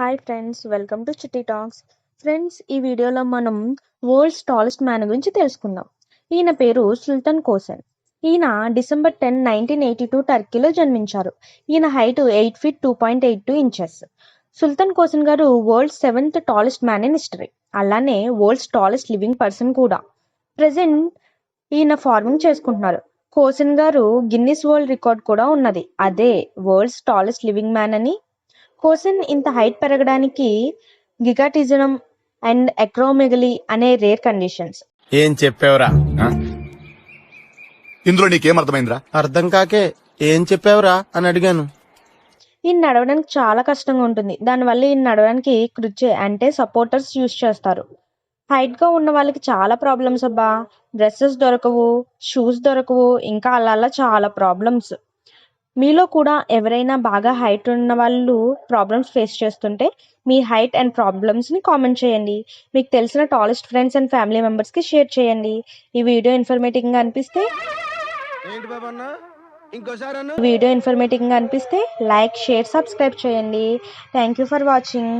Hi friends, welcome to చిట్టి talks. Friends, ఈ వీడియోలో మనం వరల్డ్స్ టాలెస్ట్ మ్యాన్ గురించి తెలుసుకుందాం. ఈయన పేరు సుల్తాన్ కోసెన్. ఈయన డిసెంబర్ 10, 1982 టర్కీలో జన్మించారు. ఈయన హైట్ 8 ఫీట్ 2.82 ఇంచెస్. సుల్తాన్ కోసెన్ గారు world's 7th tallest man in history, అలానే వరల్డ్స్ టాలెస్ట్ లివింగ్ పర్సన్ కూడా. ప్రెసెంట్ ఈయన ఫార్మింగ్ చేసుకుంటున్నారు. కోసెన్ గారు గిన్నిస్ వరల్డ్ రికార్డ్ కూడా ఉన్నది, అదే వరల్డ్స్ టాలెస్ట్ లివింగ్ మ్యాన్ అని. కోసెన్ ఇంత హైట్ పెరగడానికి గిగాటిజం అండ్ అక్రోమెగలీ అనే రేర్ కండిషన్స్. ఏం చెప్పావురా? ఇందులో నీకేం అర్థమైందిరా? అర్థం కాకే ఏం చెప్పావురా అని అడిగాను. ఈయన నడవడానికి చాలా కష్టంగా ఉంటుంది. దానివల్ల ఈయన నడవడానికి కృచ్చె అంటే సపోర్టర్స్ యూస్ చేస్తారు. హైట్ గా ఉన్న వాళ్ళకి చాలా ప్రాబ్లమ్స్ అబ్బా. డ్రెస్సెస్ దొరకవు, షూస్ దొరకవు, ఇంకా అలా చాలా ప్రాబ్లమ్స్. మీలో కూడా ఎవరైనా బాగా హైట్ ఉన్న వాళ్ళు ప్రాబ్లమ్స్ ఫేస్ చేస్తుంటే మీ హైట్ అండ్ ప్రాబ్లమ్స్ని కామెంట్ చేయండి. మీకు తెలిసిన టాలెస్ట్ ఫ్రెండ్స్ అండ్ ఫ్యామిలీ మెంబర్స్కి షేర్ చేయండి. ఈ వీడియో ఇన్ఫర్మేటివ్గా అనిపిస్తే లైక్, షేర్, సబ్స్క్రైబ్ చేయండి. Thank you for watching.